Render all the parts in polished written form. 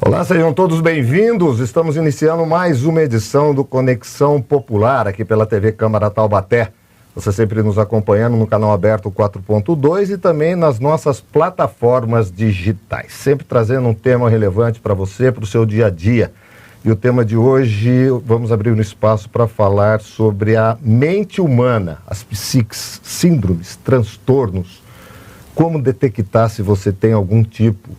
Olá, sejam todos bem-vindos. Estamos iniciando mais uma edição do Conexão Popular aqui pela TV Câmara Taubaté. Você sempre nos acompanhando no canal aberto 4.2 e também nas nossas plataformas digitais. Sempre trazendo um tema relevante para você, para o seu dia a dia. E o tema de hoje, vamos abrir um espaço para falar sobre a mente humana, as psiques, síndromes, transtornos. Como detectar se você tem algum tipo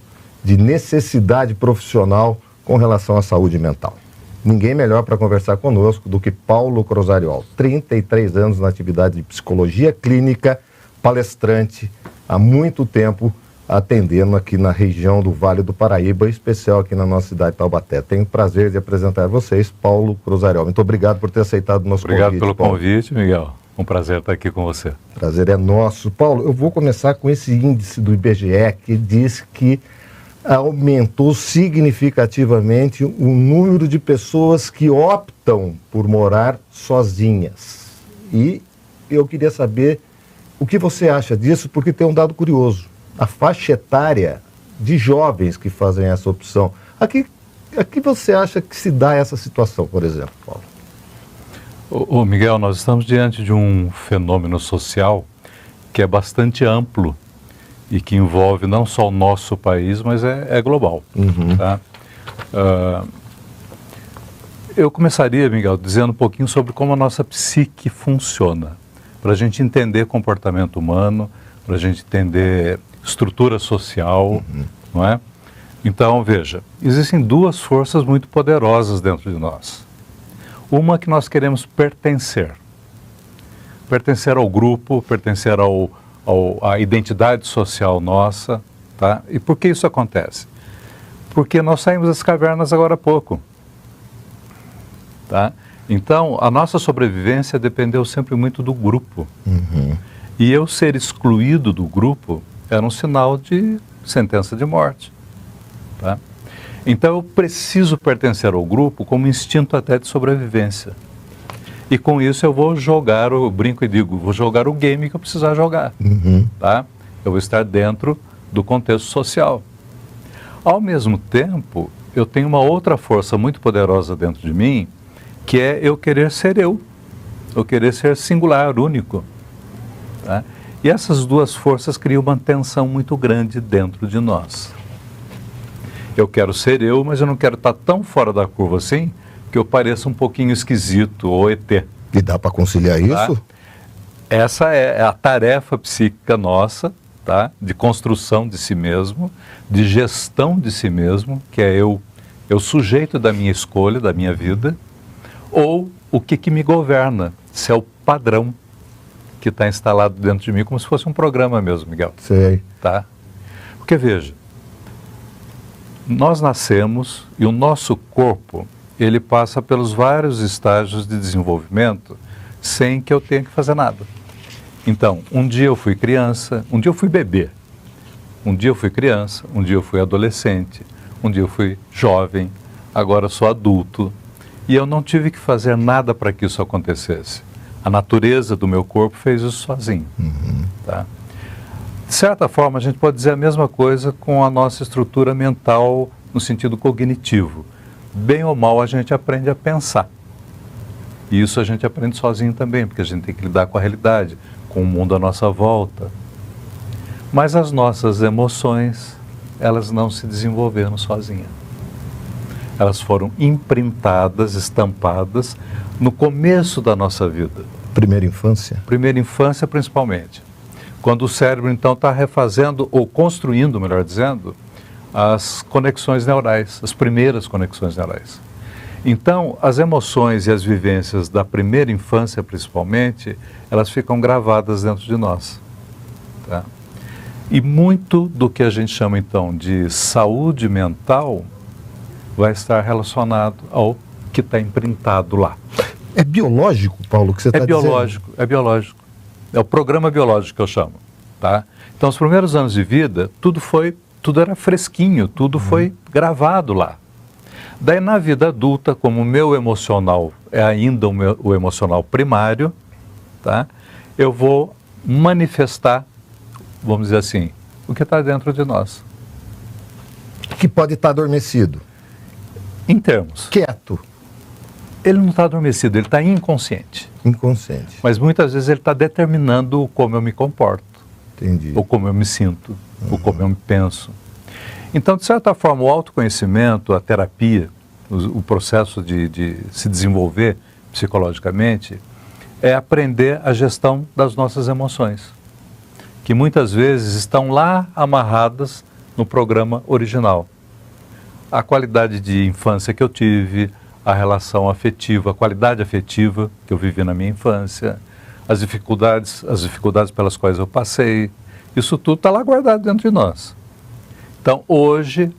de necessidade profissional com relação à saúde mental. Ninguém melhor para conversar conosco do que Paulo Crosariol, 33 anos na atividade de psicologia clínica, palestrante, há muito tempo atendendo aqui na região do Vale do Paraíba, em especial aqui na nossa cidade de Taubaté. Tenho o prazer de apresentar a vocês Paulo Crosariol. Muito obrigado por ter aceitado o nosso convite. Obrigado pelo Paulo. convite, Miguel. Um prazer estar aqui com você. Prazer é nosso. Paulo, eu vou começar com esse índice do IBGE que diz que aumentou significativamente o número de pessoas que optam por morar sozinhas. E eu queria saber o que você acha disso, porque tem um dado curioso. A faixa etária de jovens que fazem essa opção. Aqui você acha que se dá essa situação, por exemplo, Paulo? Miguel, nós estamos diante de um fenômeno social que é bastante amplo e que envolve não só o nosso país, mas é global. Uhum. Tá? Eu começaria, Miguel, dizendo um pouquinho sobre como a nossa psique funciona, para a gente entender comportamento humano, para a gente entender estrutura social, não é? Então, veja, existem duas forças muito poderosas dentro de nós. Uma que nós queremos pertencer ao grupo, pertencer à identidade social nossa, tá? E por que isso acontece? Porque nós saímos das cavernas agora há pouco, tá? Então, a nossa sobrevivência dependeu sempre muito do grupo. Uhum. E eu ser excluído do grupo era um sinal de sentença de morte, tá? Então eu preciso pertencer ao grupo como instinto até de sobrevivência. E com isso eu vou jogar, eu brinco e digo, vou jogar o game que eu precisar jogar, tá? Eu vou estar dentro do contexto social. Ao mesmo tempo, eu tenho uma outra força muito poderosa dentro de mim, que é eu querer ser eu querer ser singular, único, tá? E essas duas forças criam uma tensão muito grande dentro de nós. Eu quero ser eu, mas eu não quero estar tão fora da curva assim, que eu pareça um pouquinho esquisito ou ET. E dá para conciliar isso? Essa é a tarefa psíquica nossa, tá? De construção de si mesmo, de gestão de si mesmo, que é eu sujeito da minha escolha, da minha vida, ou o que me governa, se é o padrão que está instalado dentro de mim, como se fosse um programa mesmo, Miguel. Sei. Tá? Porque veja, nós nascemos e o nosso corpo, ele passa pelos vários estágios de desenvolvimento sem que eu tenha que fazer nada. Então, um dia eu fui criança, um dia eu fui bebê, um dia eu fui criança, um dia eu fui adolescente, um dia eu fui jovem, agora eu sou adulto. E eu não tive que fazer nada para que isso acontecesse. A natureza do meu corpo fez isso sozinho. Tá? De certa forma, a gente pode dizer a mesma coisa com a nossa estrutura mental no sentido cognitivo. Bem ou mal, a gente aprende a pensar. E isso a gente aprende sozinho também, porque a gente tem que lidar com a realidade, com o mundo à nossa volta. Mas as nossas emoções, elas não se desenvolveram sozinhas. Elas foram imprintadas, estampadas no começo da nossa vida. Primeira infância? Primeira infância, principalmente. Quando o cérebro, então, está refazendo, ou construindo, melhor dizendo, as conexões neurais, as primeiras conexões neurais. Então, as emoções e as vivências da primeira infância, principalmente, elas ficam gravadas dentro de nós. Tá? E muito do que a gente chama, então, de saúde mental vai estar relacionado ao que está imprintado lá. É biológico, Paulo, que você está dizendo? É biológico. É o programa biológico que eu chamo, tá? Então, os primeiros anos de vida, tudo era fresquinho, tudo foi gravado lá. Daí, na vida adulta, como o meu emocional é ainda o emocional primário, tá? Eu vou manifestar, vamos dizer assim, o que está dentro de nós. Que pode estar adormecido. Em termos. Quieto. Ele não está adormecido, ele está inconsciente. Inconsciente. Mas muitas vezes ele está determinando como eu me comporto. Entendi. Ou como eu me sinto, ou como eu me penso. Então, de certa forma, o autoconhecimento, a terapia, o processo de se desenvolver psicologicamente, é aprender a gestão das nossas emoções, que muitas vezes estão lá amarradas no programa original. A qualidade de infância que eu tive, a relação afetiva, a qualidade afetiva que eu vivi na minha infância, as dificuldades pelas quais eu passei, isso tudo está lá guardado dentro de nós. Então, hoje,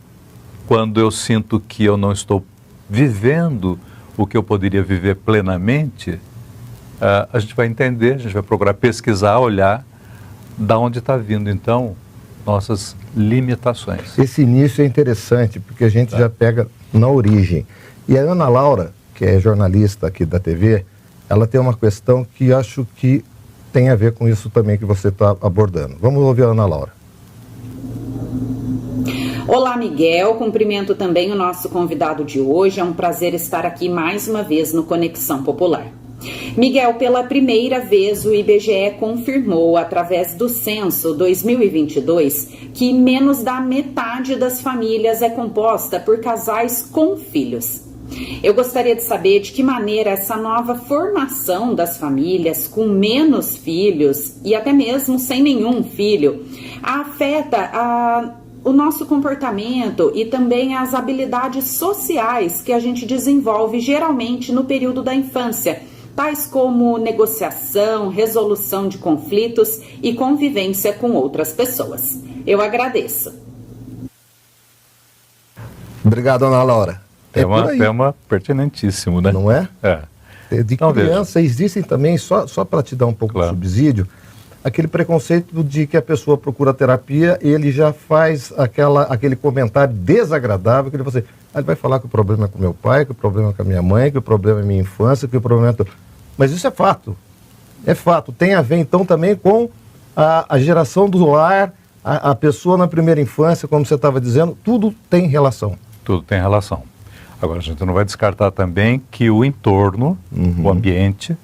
quando eu sinto que eu não estou vivendo o que eu poderia viver plenamente, a gente vai entender, a gente vai procurar pesquisar, olhar da onde está vindo, então, nossas limitações. Esse início é interessante, porque a gente já pega na origem. E a Ana Laura, que é jornalista aqui da TV, ela tem uma questão que acho que tem a ver com isso também que você está abordando. Vamos ouvir a Ana Laura. Olá, Miguel. Cumprimento também o nosso convidado de hoje. É um prazer estar aqui mais uma vez no Conexão Popular. Miguel, pela primeira vez o IBGE confirmou, através do censo 2022, que menos da metade das famílias é composta por casais com filhos. Eu gostaria de saber de que maneira essa nova formação das famílias com menos filhos e até mesmo sem nenhum filho afeta o nosso comportamento e também as habilidades sociais que a gente desenvolve geralmente no período da infância, tais como negociação, resolução de conflitos e convivência com outras pessoas. Eu agradeço. Obrigado, Ana Laura. Tema pertinentíssimo, né? Não é? É. De então, criança, existem também, só para te dar um pouco de subsídio, aquele preconceito de que a pessoa procura terapia e ele já faz aquele comentário desagradável, que ele vai falar que o problema é com meu pai, que o problema é com a minha mãe, que o problema é minha infância, que o problema é... Mas isso é fato. É fato. Tem a ver, então, também com a geração do lar, a pessoa na primeira infância, como você estava dizendo, tudo tem relação. Tudo tem relação. Agora, a gente não vai descartar também que o entorno, o ambiente,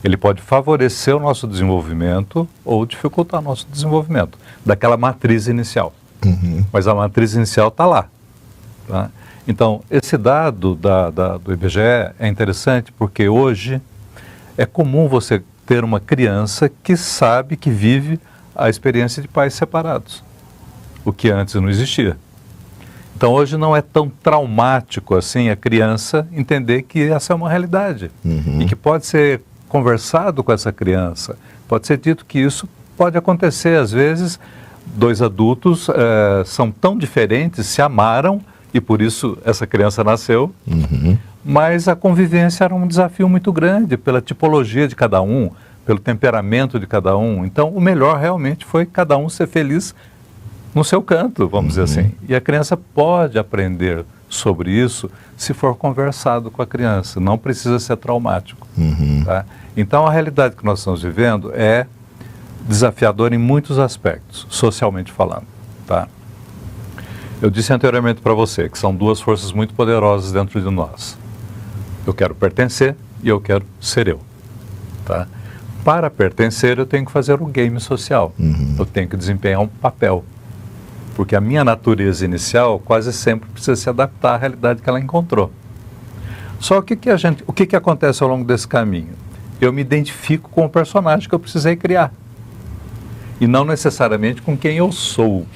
ele pode favorecer o nosso desenvolvimento ou dificultar o nosso desenvolvimento, daquela matriz inicial. Mas a matriz inicial está lá. Tá? Então, esse dado do IBGE é interessante porque hoje é comum você ter uma criança que sabe, que vive a experiência de pais separados, o que antes não existia. Então, hoje não é tão traumático assim a criança entender que essa é uma realidade e que pode ser conversado com essa criança, pode ser dito que isso pode acontecer. Às vezes, dois adultos são tão diferentes, se amaram e por isso essa criança nasceu, mas a convivência era um desafio muito grande pela tipologia de cada um, pelo temperamento de cada um. Então, o melhor realmente foi cada um ser feliz no seu canto, vamos dizer assim. E a criança pode aprender sobre isso se for conversado com a criança, não precisa ser traumático. Tá? Então, a realidade que nós estamos vivendo é desafiadora em muitos aspectos, socialmente falando. Tá? Eu disse anteriormente para você que são duas forças muito poderosas dentro de nós. Eu quero pertencer e eu quero ser eu. Tá? Para pertencer, eu tenho que fazer um game social. Eu tenho que desempenhar um papel. Porque a minha natureza inicial quase sempre precisa se adaptar à realidade que ela encontrou. Só que o que acontece ao longo desse caminho? Eu me identifico com o personagem que eu precisei criar. E não necessariamente com quem eu sou.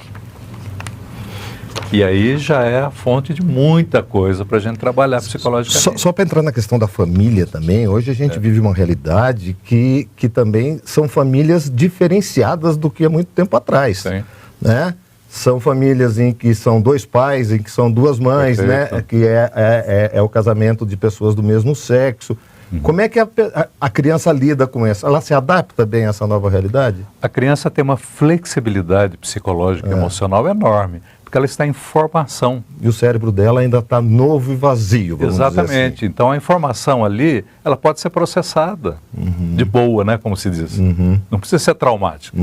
E aí já é a fonte de muita coisa para a gente trabalhar psicologicamente. Só para entrar na questão da família também, hoje a gente vive uma realidade que também são famílias diferenciadas do que há muito tempo atrás. Sim. Né? São famílias em que são dois pais, em que são duas mães, né? Que é o casamento de pessoas do mesmo sexo. Como é que a criança lida com isso? Ela se adapta bem a essa nova realidade? A criança tem uma flexibilidade psicológica e emocional enorme, porque ela está em formação. E o cérebro dela ainda está novo e vazio, vamos Exatamente. dizer assim. Então a informação ali, ela pode ser processada de boa, né, como se diz. Não precisa ser traumático,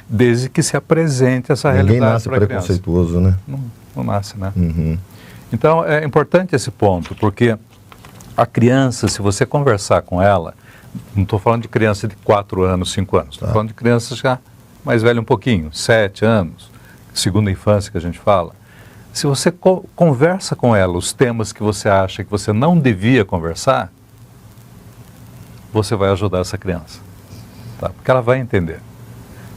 desde que se apresente essa realidade para a criança. Ninguém nasce preconceituoso, né? Não nasce, né? Então, é importante esse ponto, porque a criança, se você conversar com ela, não estou falando de criança de 4 anos, 5 anos, estou falando de crianças já mais velha um pouquinho, 7 anos, segunda infância que a gente fala. Se você conversa com ela os temas que você acha que você não devia conversar, você vai ajudar essa criança, tá? Porque ela vai entender.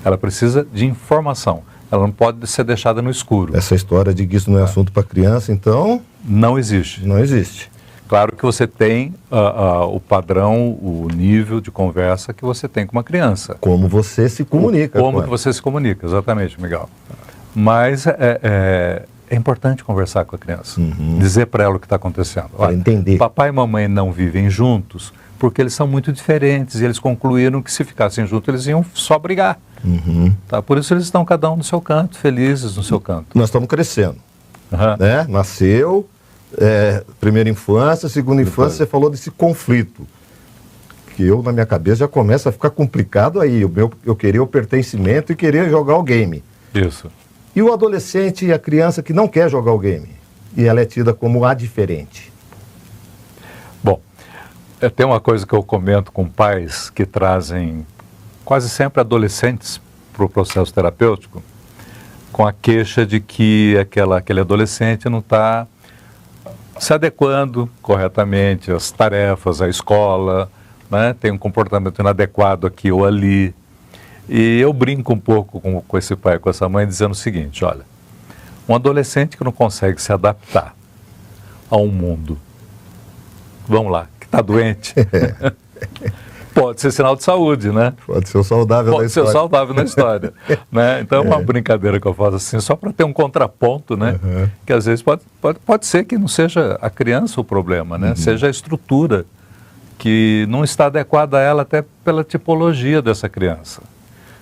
Ela precisa de informação. Ela não pode ser deixada no escuro. Essa história de que isso não é assunto para criança, então... Não existe. Não existe. Claro que você tem o padrão, o nível de conversa que você tem com uma criança. Como você se comunica. Como que você se comunica, exatamente, Miguel. Mas é importante conversar com a criança. Dizer para ela o que está acontecendo. Para entender. Papai e mamãe não vivem juntos porque eles são muito diferentes e eles concluíram que se ficassem juntos eles iam só brigar. Tá? Por isso eles estão cada um no seu canto, felizes no seu canto. Nós estamos crescendo. Né? Nasceu, primeira infância, segunda infância, você falou desse conflito. Que eu, na minha cabeça, já começa a ficar complicado aí. Eu querer o pertencimento e querer jogar o game. Isso. E o adolescente e a criança que não quer jogar o game. E ela é tida como a diferente. Bom, tem uma coisa que eu comento com pais que trazem quase sempre adolescentes para o processo terapêutico, com a queixa de que aquele adolescente não está se adequando corretamente às tarefas, à escola, né? Tem um comportamento inadequado aqui ou ali. E eu brinco um pouco com esse pai, com essa mãe, dizendo o seguinte: olha, um adolescente que não consegue se adaptar a um mundo, vamos lá, que está doente, pode ser sinal de saúde, né? Pode ser o saudável da história. Pode ser saudável na história. Né? Então é uma brincadeira que eu faço assim, só para ter um contraponto, né? Que às vezes pode ser que não seja a criança o problema, né? Seja a estrutura que não está adequada a ela até pela tipologia dessa criança.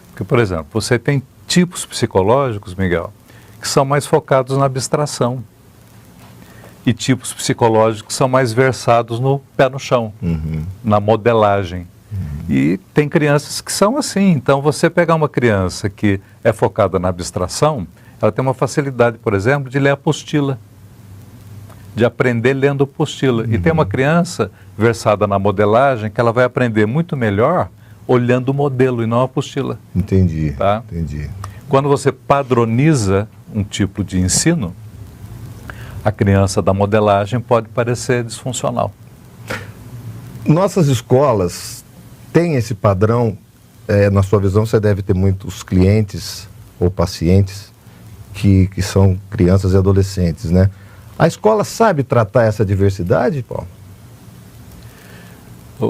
Porque, por exemplo, você tem tipos psicológicos, Miguel, que são mais focados na abstração. E tipos psicológicos que são mais versados no pé no chão, na modelagem. E tem crianças que são assim. Então, você pegar uma criança que é focada na abstração, ela tem uma facilidade, por exemplo, de ler apostila, de aprender lendo apostila. E tem uma criança versada na modelagem que ela vai aprender muito melhor olhando o modelo e não a apostila. Entendi, tá? Entendi. Quando você padroniza um tipo de ensino, a criança da modelagem pode parecer disfuncional. Nossas escolas têm esse padrão, na sua visão você deve ter muitos clientes ou pacientes que são crianças e adolescentes, né? A escola sabe tratar essa diversidade, Paulo?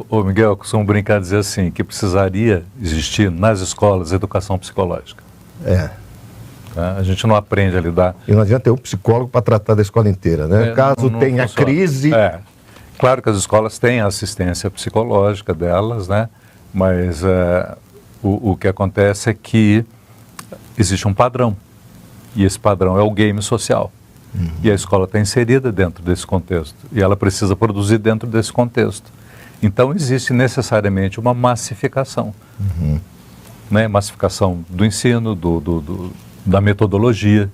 Ô Miguel, eu costumo brincar e dizer assim, que precisaria existir nas escolas educação psicológica. Tá? A gente não aprende a lidar... E não adianta ter um psicólogo para tratar da escola inteira, né? Caso tenha crise... Claro que as escolas têm a assistência psicológica delas, né? Mas o que acontece é que existe um padrão. E esse padrão é o game social. E a escola está inserida dentro desse contexto. E ela precisa produzir dentro desse contexto. Então existe necessariamente uma massificação. Né? Massificação do ensino, da metodologia.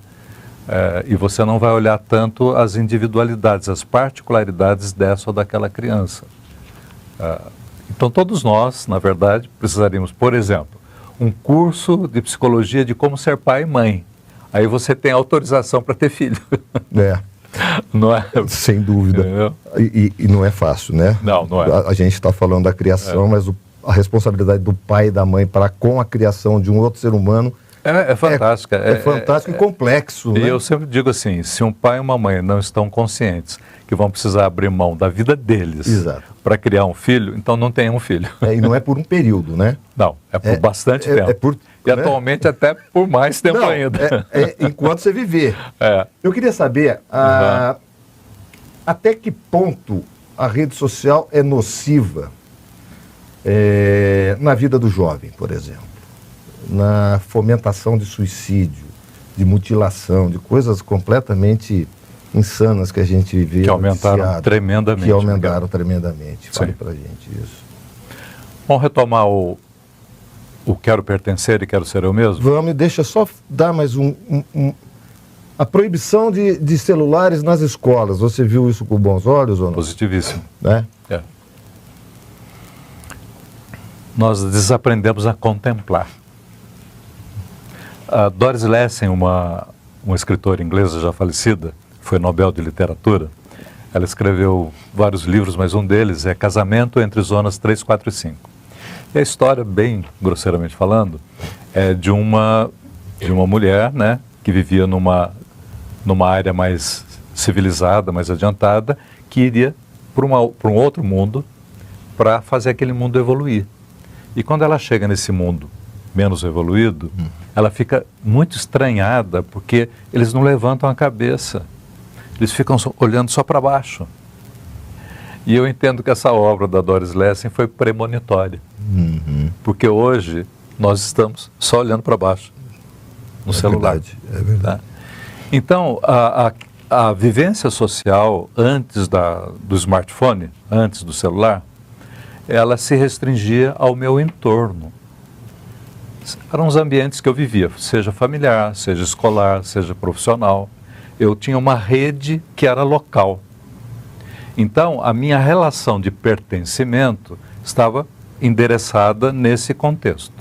E você não vai olhar tanto as individualidades, as particularidades dessa ou daquela criança. Então todos nós, na verdade, precisaríamos, por exemplo, um curso de psicologia de como ser pai e mãe. Aí você tem autorização para ter filho. Não é? Sem dúvida. E não é fácil, né? Não é. A gente está falando da criação, mas a responsabilidade do pai e da mãe para com a criação de um outro ser humano é fantástica. É fantástico e complexo. E né? eu sempre digo assim, se um pai e uma mãe não estão conscientes que vão precisar abrir mão da vida deles para criar um filho, então não tenham um filho. E não é por um período, né? Não, é por bastante tempo. E atualmente até por mais tempo ainda. Enquanto você viver. Eu queria saber até que ponto a rede social é nociva na vida do jovem, por exemplo. Na fomentação de suicídio, de mutilação, de coisas completamente insanas que a gente vê. Que aumentaram tremendamente. Que aumentaram tremendamente. Fale pra gente isso. Vamos retomar o quero pertencer e quero ser eu mesmo? Vamos, deixa só dar mais A proibição de celulares nas escolas, você viu isso com bons olhos ou não? Positivíssimo. Né? É. Nós desaprendemos a contemplar. A Doris Lessing, uma escritora inglesa já falecida, foi Nobel de Literatura, ela escreveu vários livros, mas um deles é Casamento entre Zonas 3, 4 e 5. E a história, bem grosseiramente falando, é de uma mulher, né, que vivia numa área mais civilizada, mais adiantada, que iria para um outro mundo para fazer aquele mundo evoluir. E quando ela chega nesse mundo menos evoluído, ela fica muito estranhada, porque eles não levantam a cabeça, eles ficam olhando só para baixo. E eu entendo que essa obra da Doris Lessing foi premonitória, porque hoje nós estamos só olhando para baixo, no celular. É verdade. Tá? Então, a vivência social antes do smartphone, antes do celular, ela se restringia ao meu entorno. Eram os ambientes que eu vivia, seja familiar, seja escolar, seja profissional. Eu tinha uma rede que era local. Então, a minha relação de pertencimento estava endereçada nesse contexto.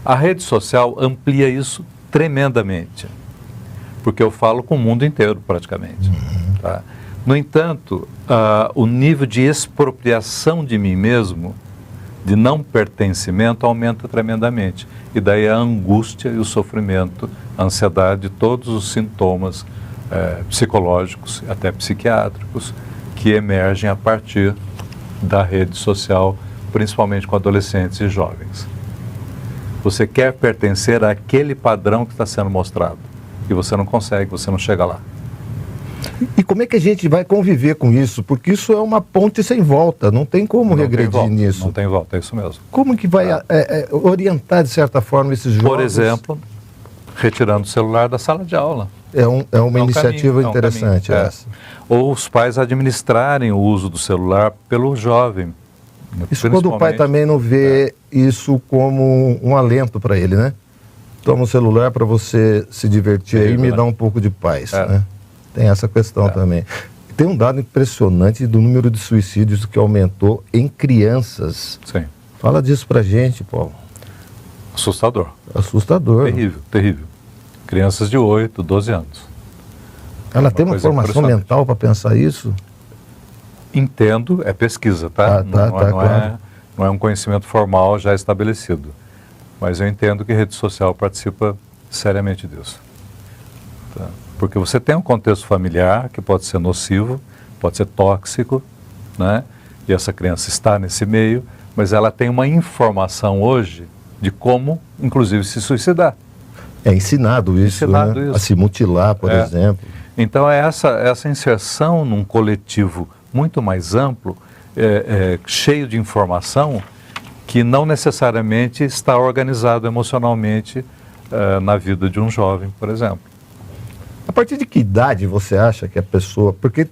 A rede social amplia isso tremendamente, porque eu falo com o mundo inteiro praticamente. Tá? No entanto, o nível de expropriação de mim mesmo, de não pertencimento, aumenta tremendamente. E daí a angústia e o sofrimento, a ansiedade, todos os sintomas psicológicos, até psiquiátricos, que emergem a partir da rede social, principalmente com adolescentes e jovens. Você quer pertencer àquele padrão que está sendo mostrado, e você não consegue, você não chega lá. E como é que a gente vai conviver com isso? Porque isso é uma ponte sem volta, não tem como regredir nisso. Não tem volta, é isso mesmo. Como que vai orientar, de certa forma, esses jovens? Por exemplo, retirando o celular da sala de aula. É uma iniciativa interessante essa. Ou os pais administrarem o uso do celular pelo jovem. Isso quando o pai também não vê isso como um alento para ele, né? Toma o celular para você se divertir aí e me dá um pouco de paz, né? Tem essa questão também. Tem um dado impressionante do número de suicídios que aumentou em crianças. Sim. Fala disso pra gente, Paulo. Assustador. Assustador. Terrível, terrível. Crianças de 8, 12 anos. Ela tem uma formação mental para pensar isso? Entendo, é pesquisa, tá? Não é um conhecimento formal já estabelecido. Mas eu entendo que rede social participa seriamente disso. Tá? Porque você tem um contexto familiar que pode ser nocivo, pode ser tóxico, né? E essa criança está nesse meio, mas ela tem uma informação hoje de como, inclusive, se suicidar. É ensinado isso, né? A se mutilar, por exemplo. Então, é essa inserção num coletivo muito mais amplo, cheio de informação, que não necessariamente está organizado emocionalmente na vida de um jovem, por exemplo. A partir de que idade você acha que a pessoa... Porque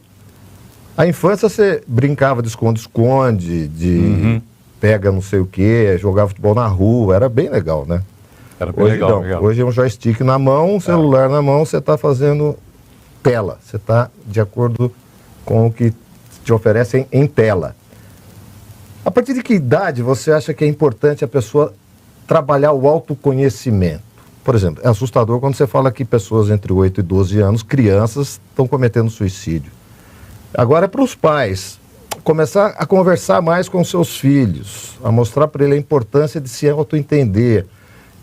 a infância você brincava de esconde-esconde, de pega não sei o quê, jogava futebol na rua, era bem legal, né? Era bem legal. Hoje é um joystick na mão, um celular na mão, você está fazendo tela. Você está de acordo com o que te oferecem em tela. A partir de que idade você acha que é importante a pessoa trabalhar o autoconhecimento? Por exemplo, é assustador quando você fala que pessoas entre 8 e 12 anos, crianças, estão cometendo suicídio. Agora é para os pais começar a conversar mais com seus filhos, a mostrar para ele a importância de se autoentender,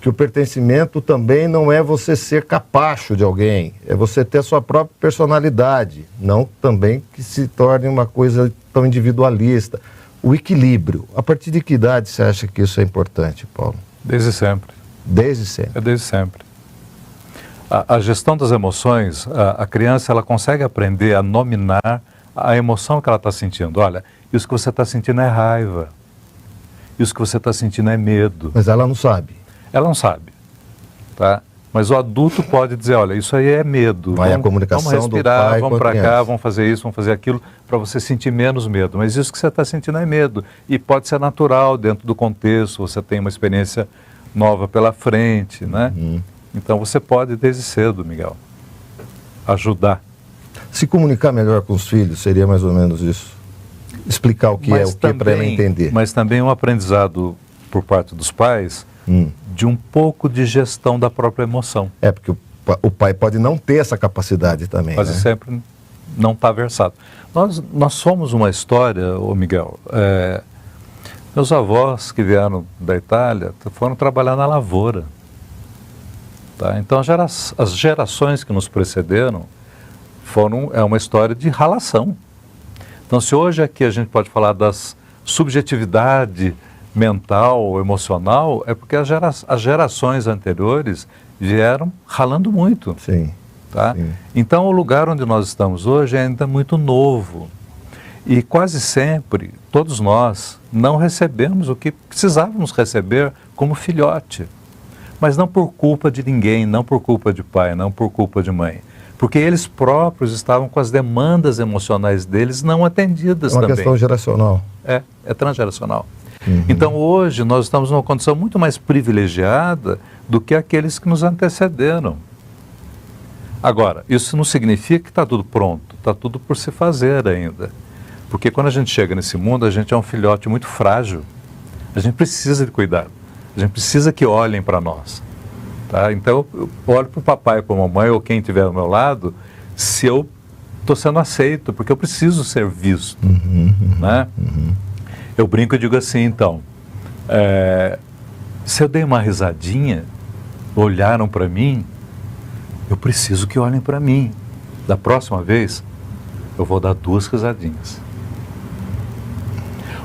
que o pertencimento também não é você ser capacho de alguém, é você ter a sua própria personalidade, não também que se torne uma coisa tão individualista. O equilíbrio, a partir de que idade você acha que isso é importante, Paulo? Desde sempre. Desde sempre? É desde sempre. A gestão das emoções, a criança ela consegue aprender a nominar a emoção que ela está sentindo. Olha, isso que você está sentindo é raiva, isso que você está sentindo é medo. Mas ela não sabe. Ela não sabe, tá? Mas o adulto pode dizer, olha, isso aí é medo. Vai a comunicação vamos respirar, do pai vamos para cá, vamos fazer isso, vamos fazer aquilo, para você sentir menos medo. Mas isso que você está sentindo é medo. E pode ser natural dentro do contexto, você tem uma experiência nova pela frente, né? Então você pode desde cedo, Miguel. ajudar. Se comunicar melhor com os filhos, seria mais ou menos isso? Explicar o que é para ela entender. Mas também um aprendizado por parte dos pais de um pouco de gestão da própria emoção. Porque o pai pode não ter essa capacidade também. Quase sempre não está versado. Nós somos uma história, ô Miguel, meus avós que vieram da Itália foram trabalhar na lavoura. Tá? Então as gerações que nos precederam é uma história de ralação. Então se hoje aqui a gente pode falar das subjetividade mental, emocional, é porque as gerações anteriores vieram ralando muito. Sim. Tá? Sim. Então o lugar onde nós estamos hoje é ainda muito novo. E quase sempre, todos nós não recebemos o que precisávamos receber como filhote. Mas não por culpa de ninguém, não por culpa de pai, não por culpa de mãe. Porque eles próprios estavam com as demandas emocionais deles não atendidas também. É uma questão geracional. É transgeracional. Então hoje nós estamos numa condição muito mais privilegiada do que aqueles que nos antecederam. Agora, isso não significa que está tudo pronto, está tudo por se fazer ainda. Porque quando a gente chega nesse mundo, a gente é um filhote muito frágil. A gente precisa de cuidado. A gente precisa que olhem para nós. Tá? Então, eu olho para o papai, para a mamãe ou quem estiver ao meu lado, se eu estou sendo aceito, porque eu preciso ser visto. Né? Eu brinco e digo assim, então, se eu dei uma risadinha, olharam para mim, eu preciso que olhem para mim. Da próxima vez, eu vou dar 2 risadinhas.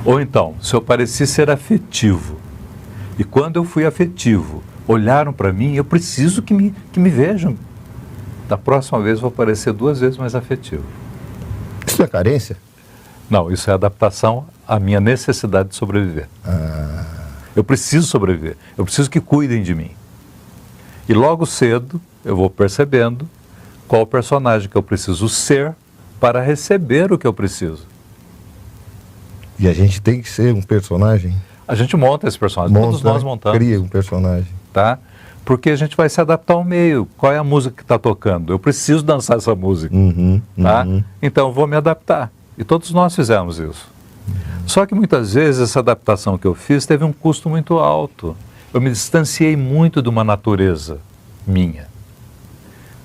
Ou então, se eu pareci ser afetivo, e quando eu fui afetivo, olharam para mim, eu preciso que me vejam. Da próxima vez, eu vou parecer 2 vezes mais afetivo. Isso é carência? Não, isso é adaptação à minha necessidade de sobreviver. Eu preciso sobreviver, eu preciso que cuidem de mim. E logo cedo, eu vou percebendo qual personagem que eu preciso ser para receber o que eu preciso. E a gente tem que ser um personagem? A gente monta esse personagem, todos nós montamos. Cria um personagem. Tá? Porque a gente vai se adaptar ao meio. Qual é a música que está tocando? Eu preciso dançar essa música. Tá? Então eu vou me adaptar. E todos nós fizemos isso. Só que muitas vezes essa adaptação que eu fiz teve um custo muito alto. Eu me distanciei muito de uma natureza minha.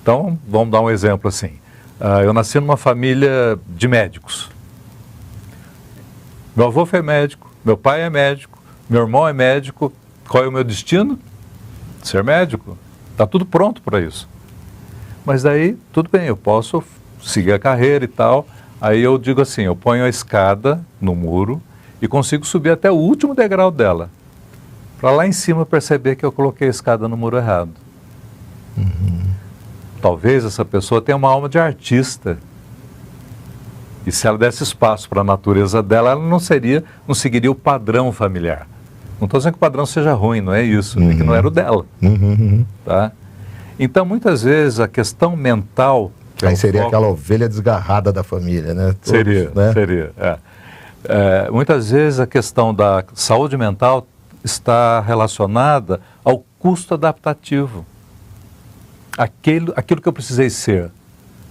Então, vamos dar um exemplo assim. Eu nasci numa família de médicos. Meu avô foi médico, meu pai é médico, meu irmão é médico. Qual é o meu destino? Ser médico. Está tudo pronto para isso. Mas daí, tudo bem, eu posso seguir a carreira e tal. Aí eu digo assim, eu ponho a escada no muro e consigo subir até o último degrau dela. Para lá em cima perceber que eu coloquei a escada no muro errado. Talvez essa pessoa tenha uma alma de artista. E se ela desse espaço para a natureza dela, ela não seguiria o padrão familiar. Não estou dizendo que o padrão seja ruim, não é isso, é que não era o dela. Tá? Então, muitas vezes, a questão mental... Aí seria aquela ovelha desgarrada da família, né? Seria. Muitas vezes, a questão da saúde mental está relacionada ao custo adaptativo. Aquilo que eu precisei ser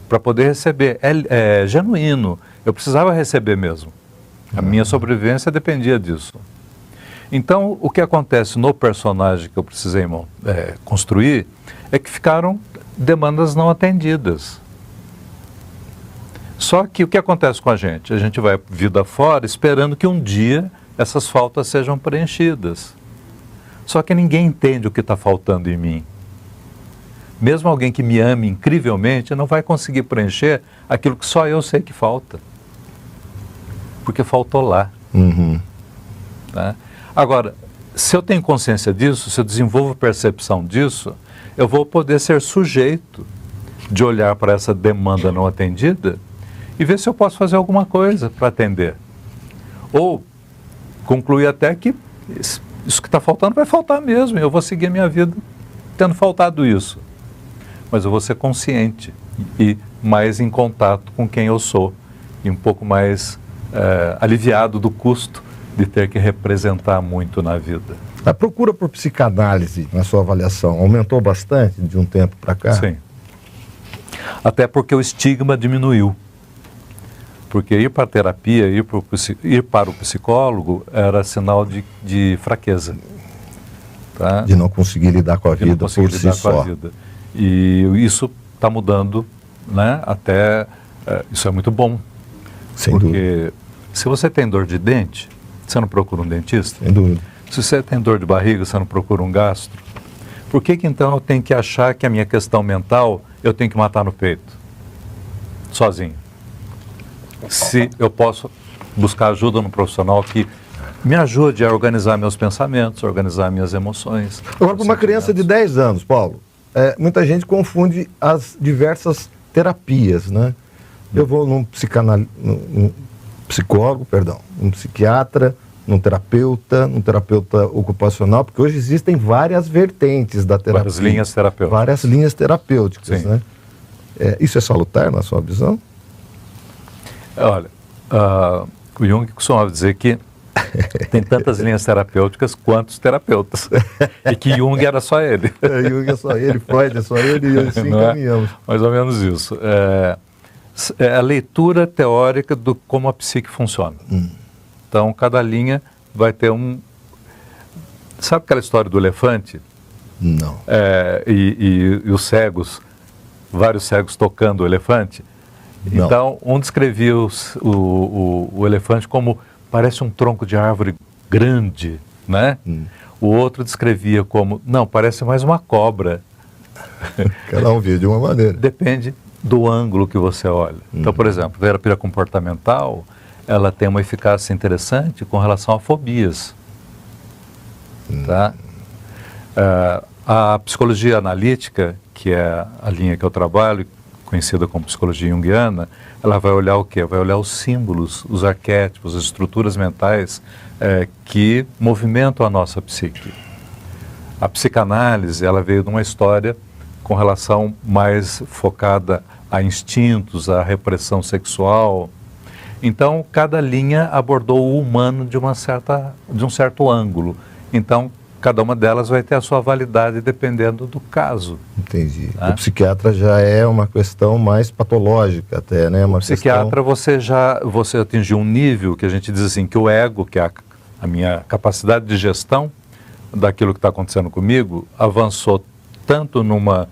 para poder receber é genuíno. Eu precisava receber mesmo. A minha sobrevivência dependia disso. Então, o que acontece no personagem que eu precisei construir é que ficaram demandas não atendidas. Só que o que acontece com a gente? A gente vai vida fora esperando que um dia essas faltas sejam preenchidas. Só que ninguém entende o que está faltando em mim. Mesmo alguém que me ame incrivelmente não vai conseguir preencher aquilo que só eu sei que falta. Porque faltou lá. Tá? Agora, se eu tenho consciência disso, se eu desenvolvo percepção disso, eu vou poder ser sujeito de olhar para essa demanda não atendida e ver se eu posso fazer alguma coisa para atender. Ou concluir até que isso que está faltando vai faltar mesmo, e eu vou seguir a minha vida tendo faltado isso. Mas eu vou ser consciente e mais em contato com quem eu sou e um pouco mais aliviado do custo de ter que representar muito na vida. A procura por psicanálise, na sua avaliação, aumentou bastante de um tempo para cá? Sim. Até porque o estigma diminuiu. Porque ir para a terapia, ir para o psicólogo era sinal de fraqueza. Tá? De não conseguir lidar com a vida por si só. E isso está mudando, né? Até isso é muito bom. Sem dúvida. Se você tem dor de dente, você não procura um dentista? Sem dúvida. Se você tem dor de barriga, você não procura um gastro? Por que então eu tenho que achar que a minha questão mental eu tenho que matar no peito? Sozinho. Se eu posso buscar ajuda no profissional que me ajude a organizar meus pensamentos, organizar minhas emoções. Agora, para uma criança de 10 anos, Paulo, muita gente confunde as diversas terapias, né? Eu vou num psicólogo, um psiquiatra, num terapeuta ocupacional, porque hoje existem várias vertentes da terapia. Várias linhas terapêuticas. Várias linhas terapêuticas, sim, né? Isso é salutar na sua visão? Olha, o Jung costumava dizer que tem tantas linhas terapêuticas quanto os terapeutas. E que Jung era só ele. Jung é só ele, Freud é só ele, e assim caminhamos. Mais ou menos isso. É a leitura teórica do como a psique funciona. Então, cada linha vai ter um... Sabe aquela história do elefante? Não. E os cegos, vários cegos tocando o elefante? Não. Então, um descrevia o elefante como parece um tronco de árvore grande, né? O outro descrevia como, não, parece mais uma cobra. Cada um vê de uma maneira. Depende do ângulo que você olha. Então, por exemplo, a terapia comportamental, ela tem uma eficácia interessante com relação a fobias. Tá? A psicologia analítica, que é a linha que eu trabalho, conhecida como psicologia junguiana, ela vai olhar o quê? Vai olhar os símbolos, os arquétipos, as estruturas mentais que movimentam a nossa psique. A psicanálise, ela veio de uma história com relação mais focada a instintos, a repressão sexual. Então, cada linha abordou o humano de um certo ângulo. Então, cada uma delas vai ter a sua validade dependendo do caso. Entendi. O psiquiatra já é uma questão mais patológica até, né? O psiquiatra, você atingiu um nível que a gente diz assim, que o ego, que é a minha capacidade de gestão daquilo que está acontecendo comigo, avançou tanto numa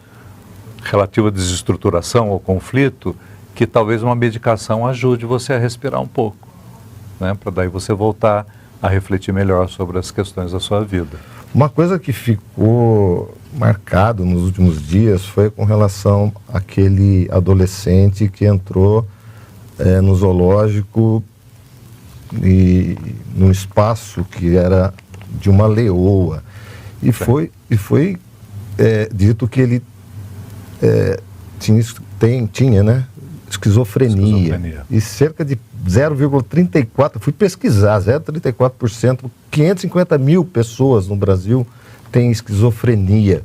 relativa desestruturação ou conflito, que talvez uma medicação ajude você a respirar um pouco, né? Para daí você voltar a refletir melhor sobre as questões da sua vida. Uma coisa que ficou marcado nos últimos dias foi com relação àquele adolescente que entrou no zoológico e num espaço que era de uma leoa. E foi dito que ele tinha, né, esquizofrenia. E cerca de 0,34%, fui pesquisar, 0,34%, 550 mil pessoas no Brasil têm esquizofrenia.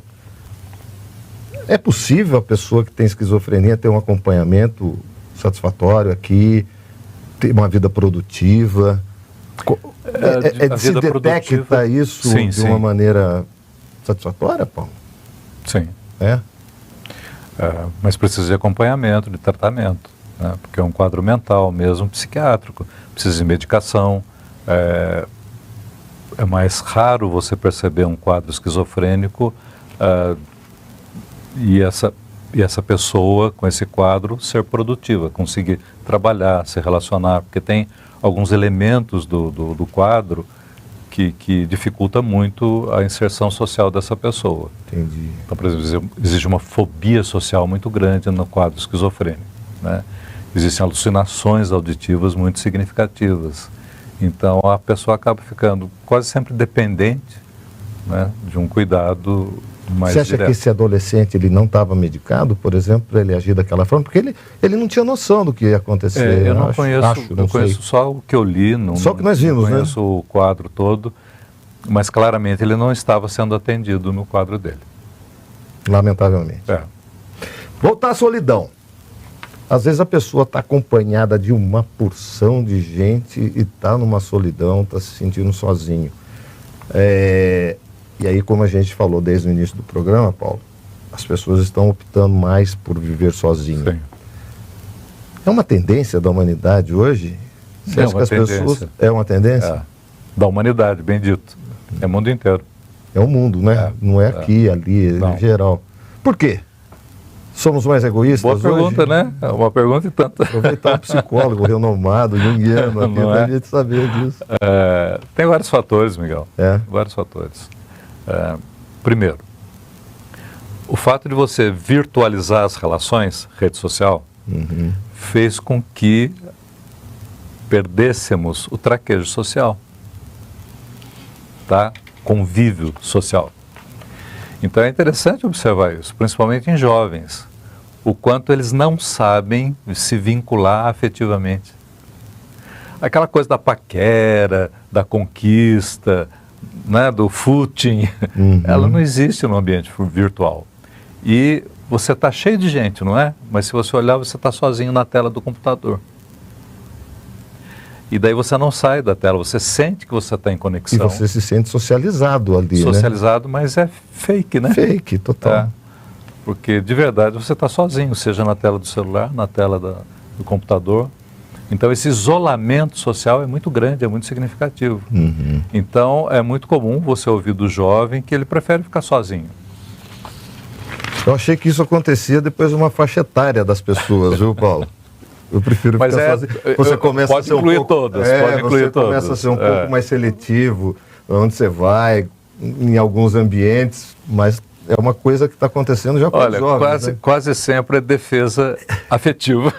É possível a pessoa que tem esquizofrenia ter um acompanhamento satisfatório aqui, ter uma vida produtiva? Se detecta isso de uma maneira satisfatória, Paulo? Sim. Mas precisa de acompanhamento, de tratamento, né? Porque é um quadro mental mesmo, psiquiátrico, precisa de medicação. É mais raro você perceber um quadro esquizofrênico e essa pessoa com esse quadro ser produtiva, conseguir trabalhar, se relacionar, porque tem alguns elementos do quadro que dificulta muito a inserção social dessa pessoa. Entendi. Então, por exemplo, existe uma fobia social muito grande no quadro esquizofrênico, né? Existem alucinações auditivas muito significativas. Então, a pessoa acaba ficando quase sempre dependente, né, de um cuidado mais Você acha direto. que esse adolescente ele não estava medicado, por exemplo, para ele agir daquela forma? Porque ele não tinha noção do que ia acontecer. Eu não conheço só o que eu li. Só o que nós vimos, né? Não conheço o quadro todo, mas claramente ele não estava sendo atendido no quadro dele. Lamentavelmente. Voltar à solidão. Às vezes a pessoa está acompanhada de uma porção de gente e está numa solidão, está se sentindo sozinho. E aí, como a gente falou desde o início do programa, Paulo, as pessoas estão optando mais por viver sozinho. Sim. É uma tendência da humanidade hoje? Você acha que as pessoas... É uma tendência? É. Da humanidade, bem dito. É o mundo inteiro. É o mundo, né? Não é aqui, ali, Não. em geral. Por quê? Somos mais egoístas Boa pergunta, hoje? né? É uma pergunta e tanto. Aproveitar um psicólogo renomado, junguiano, aqui, Não pra é? gente saber disso. Tem vários fatores, Miguel. Vários fatores. Primeiro, o fato de você virtualizar as relações, rede social, fez com que perdêssemos o traquejo social, tá? Convívio social. Então é interessante observar isso, principalmente em jovens, o quanto eles não sabem se vincular afetivamente. Aquela coisa da paquera, da conquista, né, do footing, ela não existe no ambiente virtual. E você está cheio de gente, não é? Mas se você olhar, você está sozinho na tela do computador. E daí você não sai da tela, você sente que você está em conexão. E você se sente socializado ali, socializado, né? Mas é fake, né? Fake, total. Porque de verdade você está sozinho, seja na tela do celular, na tela do computador. Então esse isolamento social é muito grande, é muito significativo. Então é muito comum você ouvir do jovem que ele prefere ficar sozinho. Eu achei que isso acontecia depois de uma faixa etária das pessoas, viu, Paulo? Eu prefiro ficar sozinho. Você começa a ser um pouco... todas, pode incluir você todas. Começa a ser um pouco mais seletivo, onde você vai, em alguns ambientes, mas é uma coisa que está acontecendo já com os jovens. Quase sempre é defesa afetiva.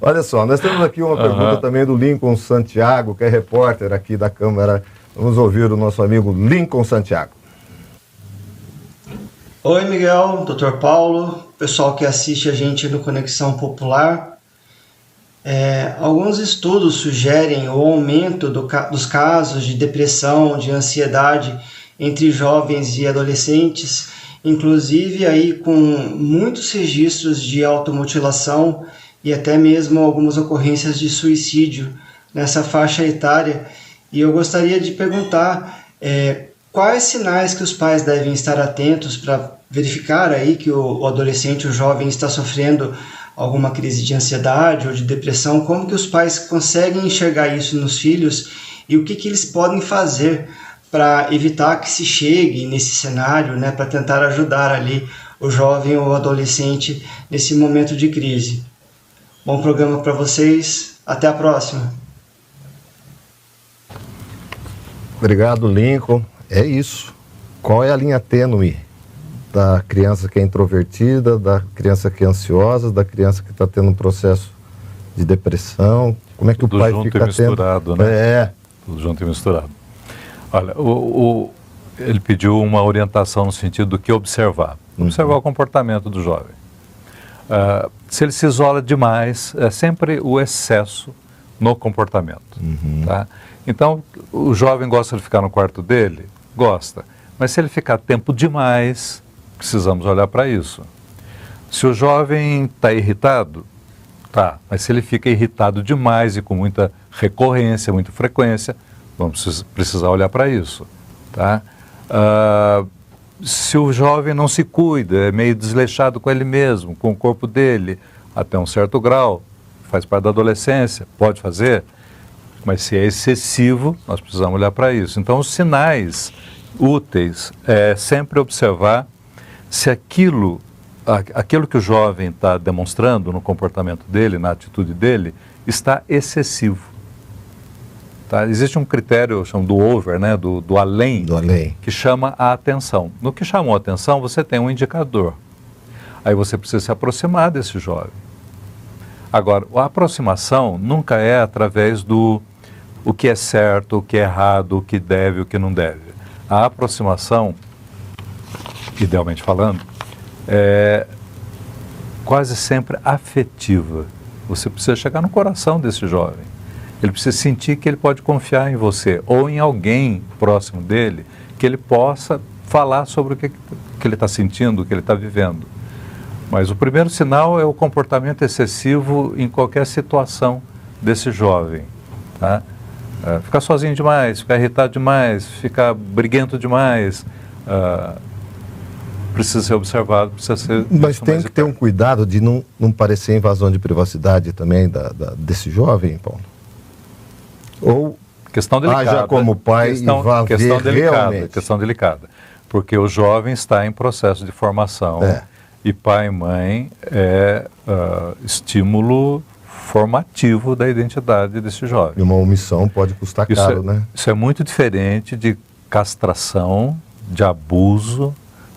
Olha só, nós temos aqui uma pergunta também do Lincoln Santiago, que é repórter aqui da Câmara. Vamos ouvir o nosso amigo Lincoln Santiago. Oi, Miguel, Dr. Paulo, pessoal que assiste a gente no Conexão Popular. Alguns estudos sugerem o aumento dos casos de depressão, de ansiedade entre jovens e adolescentes, inclusive aí com muitos registros de automutilação e até mesmo algumas ocorrências de suicídio nessa faixa etária. E eu gostaria de perguntar quais sinais que os pais devem estar atentos para verificar aí que o adolescente, o jovem está sofrendo alguma crise de ansiedade ou de depressão, como que os pais conseguem enxergar isso nos filhos e o que eles podem fazer para evitar que se chegue nesse cenário, né, para tentar ajudar ali o jovem ou o adolescente nesse momento de crise. Bom programa para vocês, até a próxima. Obrigado, Lincoln. É isso. Qual é a linha tênue da criança que é introvertida, da criança que é ansiosa, da criança que está tendo um processo de depressão? Como é que Tudo o pai junto fica e misturado, tendo... né? Tudo junto e misturado. Olha, ele pediu uma orientação no sentido do que observar. Observar o comportamento do jovem. Se ele se isola demais, é sempre o excesso no comportamento. Tá? Então, o jovem gosta de ficar no quarto dele? Gosta. Mas se ele ficar tempo demais, precisamos olhar para isso. Se o jovem está irritado, tá. Mas se ele fica irritado demais e com muita recorrência, muita frequência, vamos precisar olhar para isso. Tá? Se o jovem não se cuida, é meio desleixado com ele mesmo, com o corpo dele, até um certo grau, faz parte da adolescência, pode fazer, mas se é excessivo, nós precisamos olhar para isso. Então, os sinais úteis é sempre observar se aquilo que o jovem está demonstrando no comportamento dele, na atitude dele, está excessivo. Tá? Existe um critério, chama do over, né? do além, que chama a atenção. No que chamou a atenção, você tem um indicador. Aí você precisa se aproximar desse jovem. Agora, a aproximação nunca é através do o que é certo, o que é errado, o que deve, o que não deve. A aproximação, idealmente falando, é quase sempre afetiva. Você precisa chegar no coração desse jovem. Ele precisa sentir que ele pode confiar em você ou em alguém próximo dele, que ele possa falar sobre o que ele está sentindo, o que ele está vivendo. Mas o primeiro sinal é o comportamento excessivo em qualquer situação desse jovem. Tá? Ficar sozinho demais, ficar irritado demais, ficar briguento demais, precisa ser observado, precisa ser... Mas tem que ter um cuidado de não parecer invasão de privacidade também desse jovem, Paulo? Ou questão delicada, haja como pai questão, e vá questão ver delicada, realmente? Questão delicada, porque o jovem está em processo de formação e pai e mãe é estímulo formativo da identidade desse jovem. E uma omissão pode custar caro, né? Isso é muito diferente de castração, de abuso,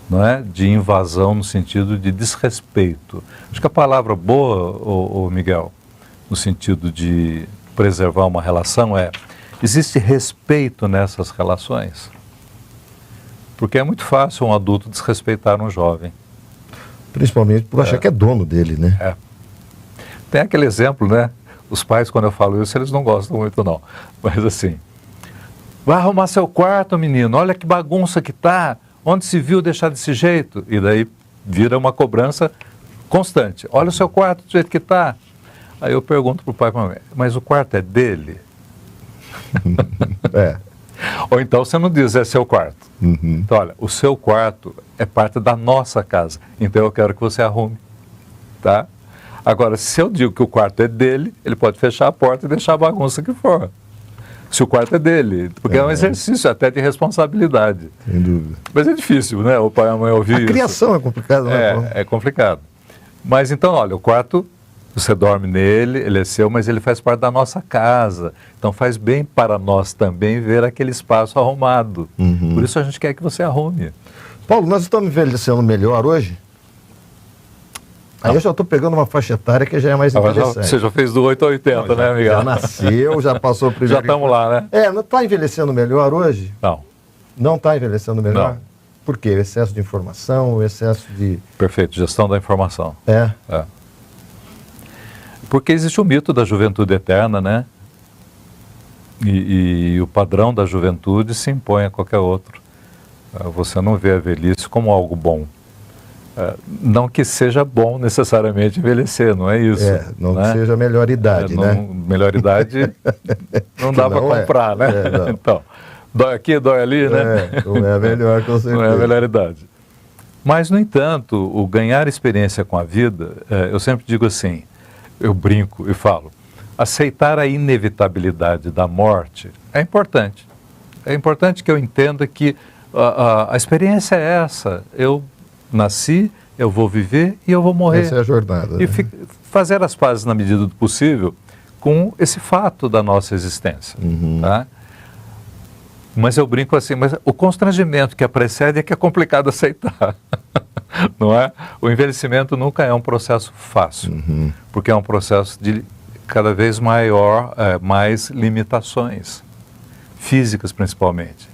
não é? De invasão no sentido de desrespeito. Acho que a palavra boa, ô Miguel, no sentido de preservar uma relação existe respeito nessas relações? Porque é muito fácil um adulto desrespeitar um jovem. Principalmente por achar que é dono dele, né? Tem aquele exemplo, né? Os pais, quando eu falo isso, eles não gostam muito, não. Mas assim, vai arrumar seu quarto, menino, olha que bagunça que tá. Onde se viu deixar desse jeito? E daí vira uma cobrança constante. Olha o seu quarto do jeito que tá. Aí eu pergunto pro pai e pra mãe, mas o quarto é dele? Ou então você não diz, é seu quarto. Então, olha, o seu quarto é parte da nossa casa, então eu quero que você arrume, tá? Agora, se eu digo que o quarto é dele, ele pode fechar a porta e deixar a bagunça que for. Se o quarto é dele, porque é um exercício até de responsabilidade. Sem dúvida. Mas é difícil, né? O pai e a mãe ouvir isso. A criação é complicada, né? É complicado. Mas então, olha, o quarto, você dorme nele, ele é seu, mas ele faz parte da nossa casa. Então faz bem para nós também ver aquele espaço arrumado. Por isso a gente quer que você arrume. Paulo, nós estamos envelhecendo melhor hoje? Aí eu já estou pegando uma faixa etária que já é mais interessante. Você já fez do 8 a 80, né, Miguel? Já nasceu, já passou por... Já estamos lá, né? Não está envelhecendo melhor hoje? Não. Não está envelhecendo melhor? Não. Por quê? O excesso de informação, o excesso de... Perfeito, gestão da informação. É. Porque existe o mito da juventude eterna, né? E o padrão da juventude se impõe a qualquer outro. Você não vê a velhice como algo bom. Não que seja bom necessariamente envelhecer, não é isso. Não né? que seja a melhor idade, né? Melhor idade não dá para comprar, né? Então, dói aqui, dói ali, né? Não é a melhor, com certeza. Não é a melhor idade. Mas, no entanto, o ganhar experiência com a vida, eu sempre digo assim, eu brinco e falo, aceitar a inevitabilidade da morte é importante. É importante que eu entenda que a experiência é essa. Eu nasci, eu vou viver e eu vou morrer. Essa é a jornada. E fazer as pazes na medida do possível com esse fato da nossa existência. Tá? Mas eu brinco assim, mas o constrangimento que a precede é que é complicado aceitar. Não é? O envelhecimento nunca é um processo fácil, porque é um processo de cada vez maior, mais limitações, físicas principalmente,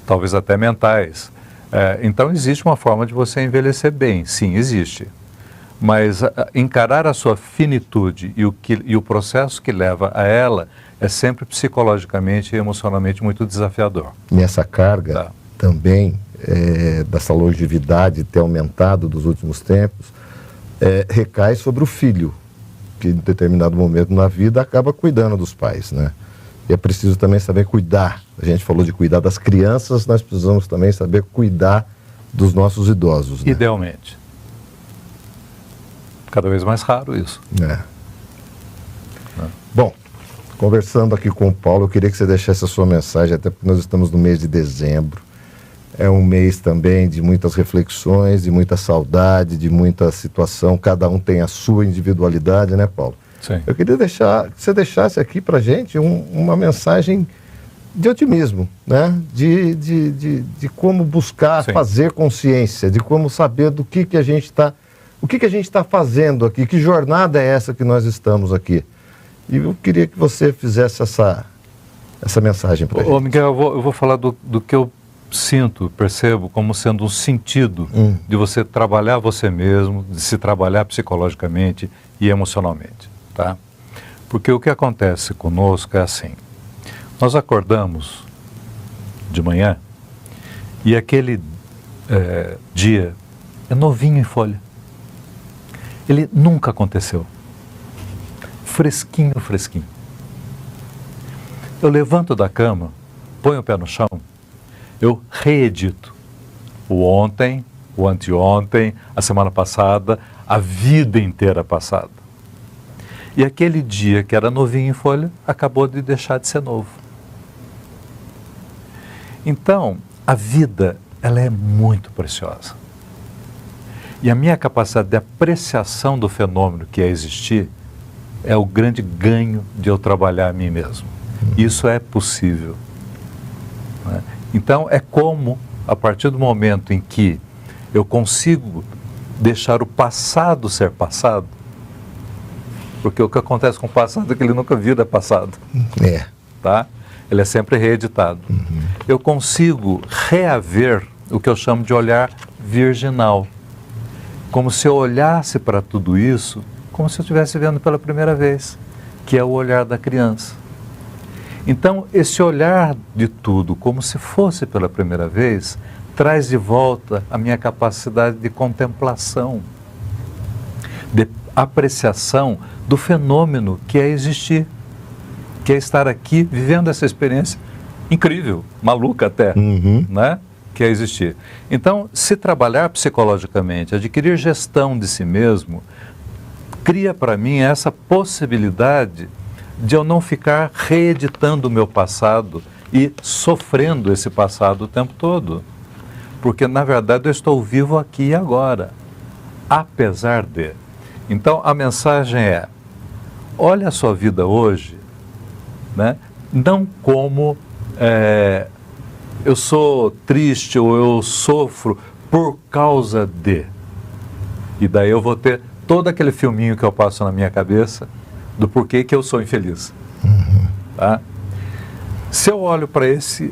talvez até mentais. Então existe uma forma de você envelhecer bem, sim, existe. Mas encarar a sua finitude e o processo que leva a ela é sempre psicologicamente e emocionalmente muito desafiador. Nessa carga também dessa longevidade ter aumentado dos últimos tempos, recai sobre o filho, que em determinado momento na vida acaba cuidando dos pais, né? E é preciso também saber cuidar. A gente falou de cuidar das crianças, nós precisamos também saber cuidar dos nossos idosos, né? Idealmente. Cada vez mais raro isso. Bom, conversando aqui com o Paulo, eu queria que você deixasse a sua mensagem, até porque nós estamos no mês de dezembro. É um mês também de muitas reflexões, de muita saudade, de muita situação. Cada um tem a sua individualidade, né, Paulo? Sim. Eu queria que você deixasse aqui para a gente uma mensagem de otimismo, né? De como buscar fazer consciência, de como saber do que a gente está... O que a gente está fazendo aqui? Que jornada é essa que nós estamos aqui? E eu queria que você fizesse essa mensagem para a gente. Miguel, eu vou falar do que eu sinto, percebo como sendo um sentido de você trabalhar você mesmo, de se trabalhar psicologicamente e emocionalmente, tá? Porque o que acontece conosco é assim, nós acordamos de manhã e aquele dia é novinho em folha. Ele nunca aconteceu. Fresquinho, fresquinho. Eu levanto da cama, ponho o pé no chão, eu reedito o ontem, o anteontem, a semana passada, a vida inteira passada. E aquele dia que era novinho em folha, acabou de deixar de ser novo. Então, a vida, ela é muito preciosa. E a minha capacidade de apreciação do fenômeno que é existir é o grande ganho de eu trabalhar a mim mesmo. Isso é possível. Né? Então, é como, a partir do momento em que eu consigo deixar o passado ser passado, porque o que acontece com o passado é que ele nunca vira passado. Tá? Ele é sempre reeditado. Eu consigo reaver o que eu chamo de olhar virginal. Como se eu olhasse para tudo isso como se eu estivesse vendo pela primeira vez, que é o olhar da criança. Então, esse olhar de tudo como se fosse pela primeira vez, traz de volta a minha capacidade de contemplação, de apreciação do fenômeno que é existir, que é estar aqui vivendo essa experiência incrível, maluca até, né? Que é existir. Então, se trabalhar psicologicamente, adquirir gestão de si mesmo, cria para mim essa possibilidade de eu não ficar reeditando o meu passado e sofrendo esse passado o tempo todo. Porque, na verdade, eu estou vivo aqui e agora, apesar de. Então, a mensagem é, olha a sua vida hoje, né? Não como eu sou triste ou eu sofro por causa de. E daí eu vou ter todo aquele filminho que eu passo na minha cabeça do porquê que eu sou infeliz. Tá? Se eu olho para esse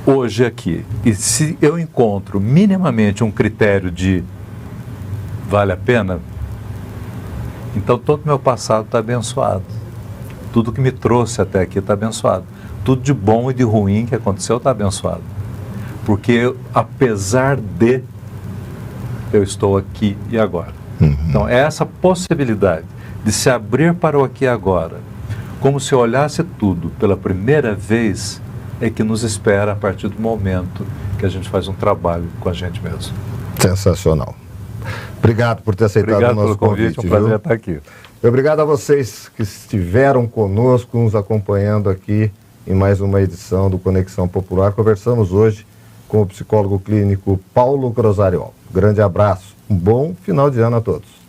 hoje aqui e se eu encontro minimamente um critério de vale a pena, então todo o meu passado está abençoado. Tudo que me trouxe até aqui está abençoado. Tudo de bom e de ruim que aconteceu está abençoado. Porque apesar de, eu estou aqui e agora. Então, é essa possibilidade de se abrir para o aqui e agora, como se eu olhasse tudo pela primeira vez, é que nos espera a partir do momento que a gente faz um trabalho com a gente mesmo. Sensacional. Obrigado por ter aceitado o nosso convite. Um prazer estar aqui. Obrigado a vocês que estiveram conosco, nos acompanhando aqui em mais uma edição do Conexão Popular. Conversamos hoje com o psicólogo clínico Paulo Grossariol. Grande abraço, um bom final de ano a todos.